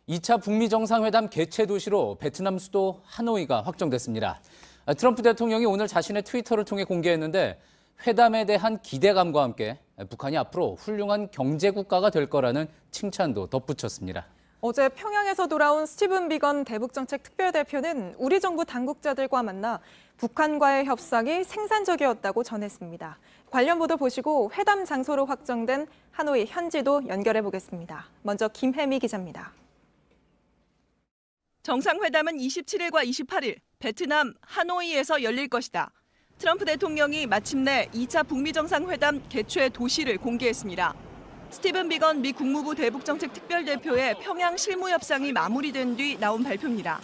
2차 북미 정상회담 개최 도시로 베트남 수도 하노이가 확정됐습니다. 트럼프 대통령이 오늘 자신의 트위터를 통해 공개했는데 회담에 대한 기대감과 함께 북한이 앞으로 훌륭한 경제국가가 될 거라는 칭찬도 덧붙였습니다. 어제 평양에서 돌아온 스티븐 비건 대북정책 특별대표는 우리 정부 당국자들과 만나 북한과의 협상이 생산적이었다고 전했습니다. 관련 보도 보시고 회담 장소로 확정된 하노이 현지도 연결해 보겠습니다. 먼저 김혜미 기자입니다. 정상회담은 27일과 28일 베트남 하노이에서 열릴 것이다. 트럼프 대통령이 마침내 2차 북미 정상회담 개최 도시를 공개했습니다. 스티븐 비건 미 국무부 대북정책 특별대표의 평양 실무 협상이 마무리된 뒤 나온 발표입니다.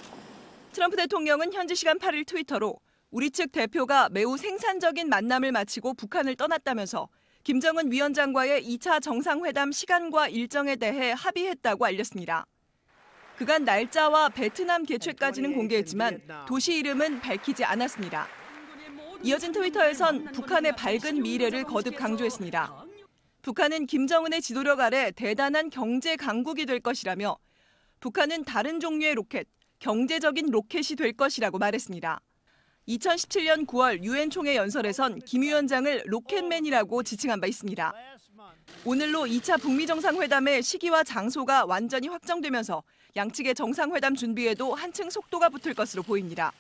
트럼프 대통령은 현지 시간 8일 트위터로 우리 측 대표가 매우 생산적인 만남을 마치고 북한을 떠났다면서 김정은 위원장과의 2차 정상회담 시간과 일정에 대해 합의했다고 알렸습니다. 그간 날짜와 베트남 개최까지는 공개했지만 도시 이름은 밝히지 않았습니다. 이어진 트위터에선 북한의 밝은 미래를 거듭 강조했습니다. 북한은 김정은의 지도력 아래 대단한 경제 강국이 될 것이라며 북한은 다른 종류의 로켓, 경제적인 로켓이 될 것이라고 말했습니다. 2017년 9월 유엔 총회 연설에선 김 위원장을 로켓맨이라고 지칭한 바 있습니다. 오늘로 2차 북미 정상회담의 시기와 장소가 완전히 확정되면서 양측의 정상회담 준비에도 한층 속도가 붙을 것으로 보입니다.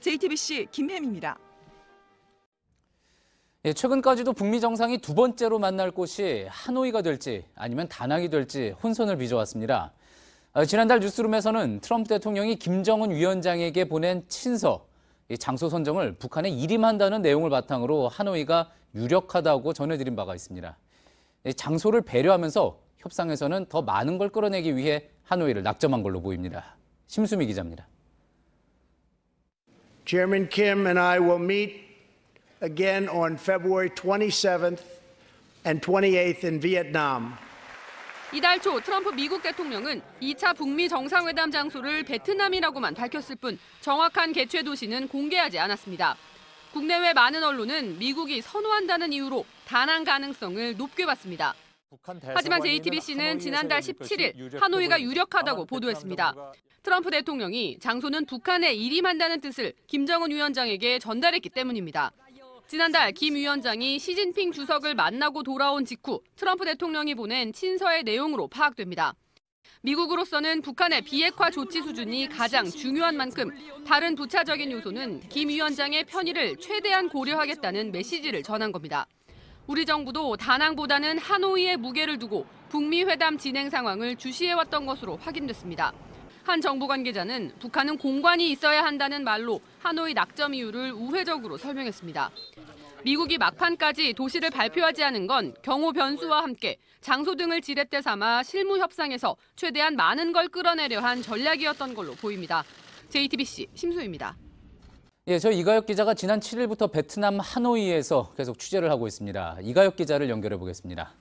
JTBC 김혜미입니다. 최근까지도 북미 정상이 두 번째로 만날 곳이 하노이가 될지 아니면 다낭이 될지 혼선을 빚어왔습니다. 지난달 뉴스룸에서는 트럼프 대통령이 김정은 위원장에게 보낸 친서, 장소 선정을 북한에 일임한다는 내용을 바탕으로 하노이가 유력하다고 전해드린 바가 있습니다. 장소를 배려하면서 협상에서는 더 많은 걸 끌어내기 위해 하노이를 낙점한 걸로 보입니다. 심수미 기자입니다. Chairman Kim and I will meet again on February 27th and 28th in Vietnam. 이달 초 트럼프 미국 대통령은 2차 북미 정상회담 장소를 베트남이라고만 밝혔을 뿐 정확한 개최 도시는 공개하지 않았습니다. 국내외 많은 언론은 미국이 선호한다는 이유로 다낭 가능성을 높게 봤습니다. 하지만 JTBC는 지난달 17일 하노이가 유력하다고 보도했습니다. 트럼프 대통령이 장소는 북한에 일임한다는 뜻을 김정은 위원장에게 전달했기 때문입니다. 지난달 김 위원장이 시진핑 주석을 만나고 돌아온 직후 트럼프 대통령이 보낸 친서의 내용으로 파악됩니다. 미국으로서는 북한의 비핵화 조치 수준이 가장 중요한 만큼 다른 부차적인 요소는 김 위원장의 편의를 최대한 고려하겠다는 메시지를 전한 겁니다. 우리 정부도 다낭보다는 하노이에 무게를 두고 북미 회담 진행 상황을 주시해왔던 것으로 확인됐습니다. 한 정부 관계자는 북한은 공관이 있어야 한다는 말로 하노이 낙점 이유를 우회적으로 설명했습니다. 미국이 막판까지 도시를 발표하지 않은 건 경호 변수와 함께 장소 등을 지렛대 삼아 실무 협상에서 최대한 많은 걸 끌어내려 한 전략이었던 걸로 보입니다. JTBC 심수희입니다. 저 이가혁 기자가 지난 7일부터 베트남 하노이에서 계속 취재를 하고 있습니다. 이가혁 기자를 연결해 보겠습니다.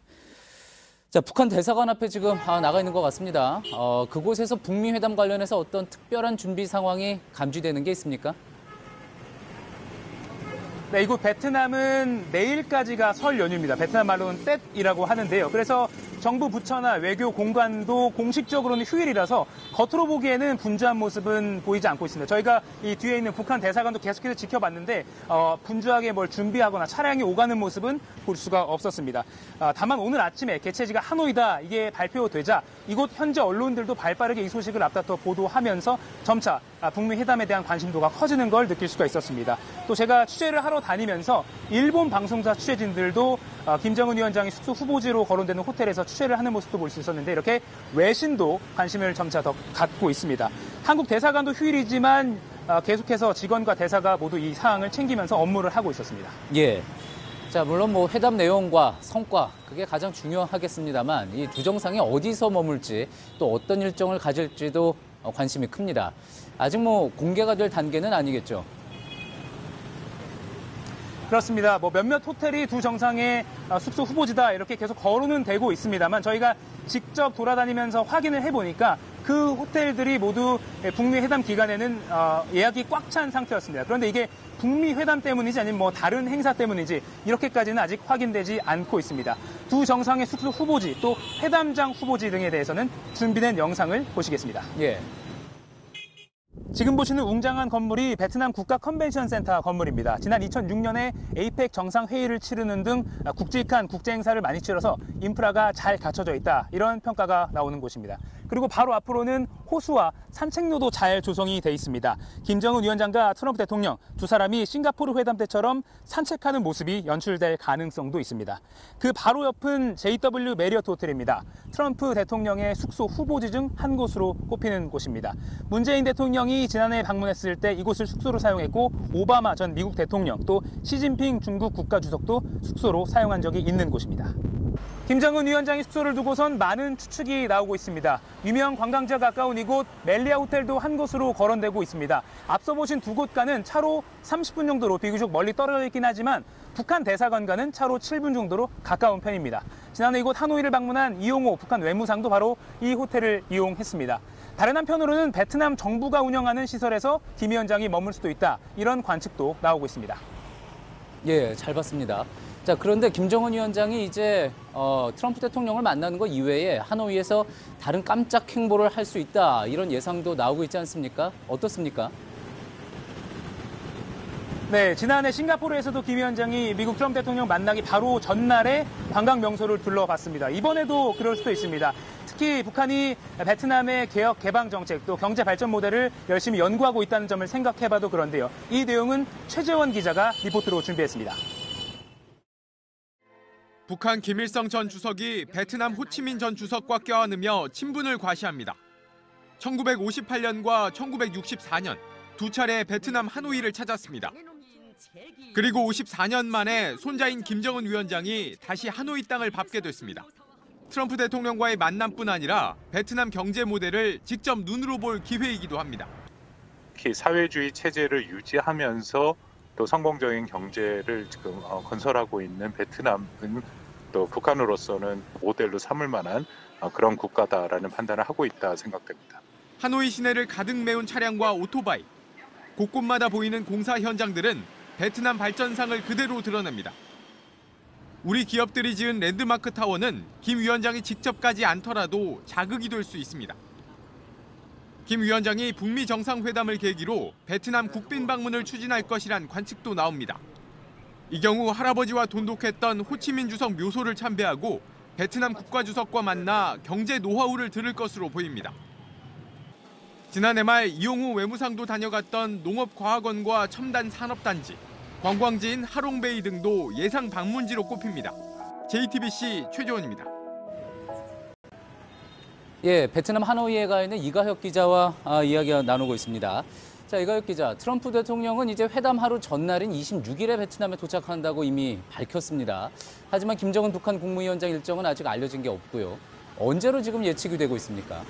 자, 북한 대사관 앞에 지금 나가 있는 것 같습니다. 그곳에서 북미 회담 관련해서 어떤 특별한 준비 상황이 감지되는 게 있습니까? 네, 이곳 베트남은 내일까지가 설 연휴입니다. 베트남 말로는 떼이라고 하는데요. 그래서 정부 부처나 외교 공관도 공식적으로는 휴일이라서 겉으로 보기에는 분주한 모습은 보이지 않고 있습니다. 저희가 이 뒤에 있는 북한 대사관도 계속해서 지켜봤는데 분주하게 뭘 준비하거나 차량이 오가는 모습은 볼 수가 없었습니다. 다만 오늘 아침에 개최지가 하노이다 이게 발표되자 이곳 현지 언론들도 발빠르게 이 소식을 앞다퉈 보도하면서 점차 북미 회담에 대한 관심도가 커지는 걸 느낄 수가 있었습니다. 또 제가 취재를 하러 다니면서 일본 방송사 취재진들도 김정은 위원장이 숙소 후보지로 거론되는 호텔에서 취재를 하는 모습도 볼 수 있었는데 이렇게 외신도 관심을 점차 더 갖고 있습니다. 한국 대사관도 휴일이지만 계속해서 직원과 대사가 모두 이 사항을 챙기면서 업무를 하고 있었습니다. 예. 자, 물론 회담 내용과 성과 그게 가장 중요하겠습니다만 이 두 정상이 어디서 머물지 또 어떤 일정을 가질지도 관심이 큽니다. 아직 공개가 될 단계는 아니겠죠. 그렇습니다. 몇몇 호텔이 두 정상의 숙소 후보지다 이렇게 계속 거론은 되고 있습니다만 저희가 직접 돌아다니면서 확인을 해보니까 그 호텔들이 모두 북미 회담 기간에는 예약이 꽉 찬 상태였습니다. 그런데 이게 북미 회담 때문인지 아니면 뭐 다른 행사 때문인지 이렇게까지는 아직 확인되지 않고 있습니다. 두 정상의 숙소 후보지 또 회담장 후보지 등에 대해서는 준비된 영상을 보시겠습니다. 예. 지금 보시는 웅장한 건물이 베트남 국가 컨벤션 센터 건물입니다. 지난 2006년에 에이펙 정상회의를 치르는 등 굵직한 국제 행사를 많이 치러서 인프라가 잘 갖춰져 있다. 이런 평가가 나오는 곳입니다. 그리고 바로 앞으로는 호수와 산책로도 잘 조성이 돼 있습니다. 김정은 위원장과 트럼프 대통령 두 사람이 싱가포르 회담 때처럼 산책하는 모습이 연출될 가능성도 있습니다. 그 바로 옆은 JW 메리어트 호텔입니다. 트럼프 대통령의 숙소 후보지 중 한 곳으로 꼽히는 곳입니다. 문재인 대통령이 지난해 방문했을 때 이곳을 숙소로 사용했고 오바마 전 미국 대통령 또 시진핑 중국 국가주석도 숙소로 사용한 적이 있는 곳입니다. 김정은 위원장이 숙소를 두고선 많은 추측이 나오고 있습니다. 유명 관광지와 가까운 이곳 멜리아 호텔도 한 곳으로 거론되고 있습니다. 앞서 보신 두 곳과는 차로 30분 정도로 비교적 멀리 떨어져 있긴 하지만 북한 대사관과는 차로 7분 정도로 가까운 편입니다. 지난해 이곳 하노이를 방문한 이용호 북한 외무상도 바로 이 호텔을 이용했습니다. 다른 한편으로는 베트남 정부가 운영하는 시설에서 김 위원장이 머물 수도 있다. 이런 관측도 나오고 있습니다. 예, 잘 봤습니다. 자, 그런데 김정은 위원장이 이제 트럼프 대통령을 만나는 것 이외에 하노이에서 다른 깜짝 행보를 할 수 있다. 이런 예상도 나오고 있지 않습니까? 어떻습니까? 네, 지난해 싱가포르에서도 김 위원장이 미국 트럼프 대통령 만나기 바로 전날에 관광 명소를 둘러봤습니다. 이번에도 그럴 수도 있습니다. 특히 북한이 베트남의 개혁 개방 정책 또 경제 발전 모델을 열심히 연구하고 있다는 점을 생각해봐도 그런데요. 이 내용은 최재원 기자가 리포트로 준비했습니다. 북한 김일성 전 주석이 베트남 호치민 전 주석과 껴안으며 친분을 과시합니다. 1958년과 1964년 두 차례 베트남 하노이를 찾았습니다. 그리고 54년 만에 손자인 김정은 위원장이 다시 하노이 땅을 밟게 됐습니다. 트럼프 대통령과의 만남뿐 아니라 베트남 경제 모델을 직접 눈으로 볼 기회이기도 합니다. 특히 사회주의 체제를 유지하면서 또 성공적인 경제를 지금 건설하고 있는 베트남은 또 북한으로서는 모델로 삼을 만한 그런 국가다라는 판단을 하고 있다 생각됩니다. 하노이 시내를 가득 메운 차량과 오토바이, 곳곳마다 보이는 공사 현장들은 베트남 발전상을 그대로 드러냅니다. 우리 기업들이 지은 랜드마크 타워는 김 위원장이 직접 가지 않더라도 자극이 될 수 있습니다. 김 위원장이 북미 정상회담을 계기로 베트남 국빈 방문을 추진할 것이란 관측도 나옵니다. 이 경우 할아버지와 돈독했던 호치민 주석 묘소를 참배하고 베트남 국가주석과 만나 경제 노하우를 들을 것으로 보입니다. 지난해 말 이용호 외무상도 다녀갔던 농업과학원과 첨단 산업단지, 관광지인 하롱베이 등도 예상 방문지로 꼽힙니다. JTBC 최재원입니다. 예, 베트남 하노이에 가 있는 이가혁 기자와 이야기 나누고 있습니다. 자, 이가혁 기자, 트럼프 대통령은 이제 회담 하루 전날인 26일에 베트남에 도착한다고 이미 밝혔습니다. 하지만 김정은 북한 국무위원장 일정은 아직 알려진 게 없고요. 언제로 지금 예측이 되고 있습니까?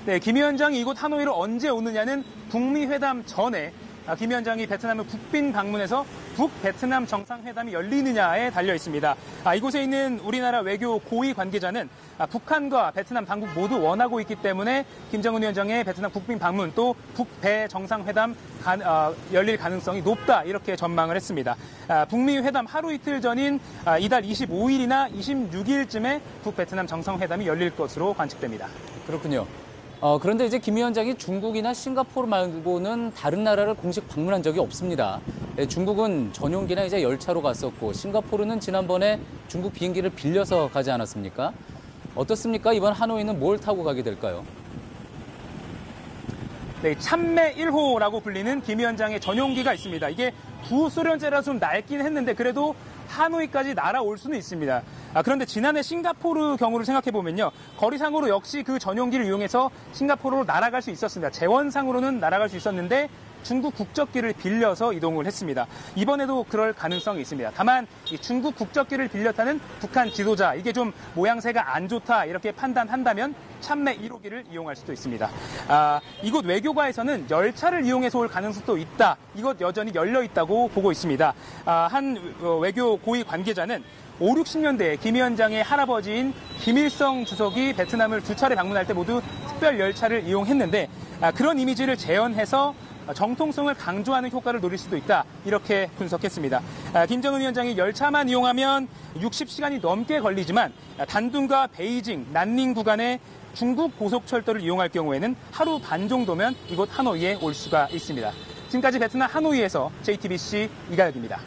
네, 김 위원장이 이곳 하노이로 언제 오느냐는 북미 회담 전에 김 위원장이 베트남을 국빈 방문해서 북베트남 정상회담이 열리느냐에 달려 있습니다. 이곳에 있는 우리나라 외교 고위 관계자는 북한과 베트남 당국 모두 원하고 있기 때문에 김정은 위원장의 베트남 국빈 방문 또 북배 정상회담 열릴 가능성이 높다 이렇게 전망을 했습니다. 북미 회담 하루 이틀 전인 이달 25일이나 26일쯤에 북베트남 정상회담이 열릴 것으로 관측됩니다. 그렇군요. 그런데 이제 김 위원장이 중국이나 싱가포르 말고는 다른 나라를 공식 방문한 적이 없습니다. 중국은 전용기나 이제 열차로 갔었고 싱가포르는 지난번에 중국 비행기를 빌려서 가지 않았습니까? 어떻습니까? 이번 하노이는 뭘 타고 가게 될까요? 네, 참매 1호라고 불리는 김 위원장의 전용기가 있습니다. 이게 구소련제라서 좀 낡긴 했는데 그래도 하노이까지 날아올 수는 있습니다. 그런데 지난해 싱가포르 경우를 생각해보면요. 거리상으로 역시 그 전용기를 이용해서 싱가포르로 날아갈 수 있었습니다. 재원상으로는 날아갈 수 있었는데 중국 국적기를 빌려서 이동을 했습니다. 이번에도 그럴 가능성이 있습니다. 다만 이 중국 국적기를 빌려 타는 북한 지도자, 이게 좀 모양새가 안 좋다 이렇게 판단한다면 참매 1호기를 이용할 수도 있습니다. 이곳 외교가에서는 열차를 이용해서 올 가능성도 있다. 이곳 여전히 열려 있다고 보고 있습니다. 한 외교 고위 관계자는 5, 60년대에 김 위원장의 할아버지인 김일성 주석이 베트남을 2차례 방문할 때 모두 특별 열차를 이용했는데 그런 이미지를 재현해서 정통성을 강조하는 효과를 노릴 수도 있다. 이렇게 분석했습니다. 김정은 위원장이 열차만 이용하면 60시간이 넘게 걸리지만 단둥과 베이징, 난닝 구간의 중국 고속철도를 이용할 경우에는 하루 반 정도면 이곳 하노이에 올 수가 있습니다. 지금까지 베트남 하노이에서 JTBC 이가혁입니다.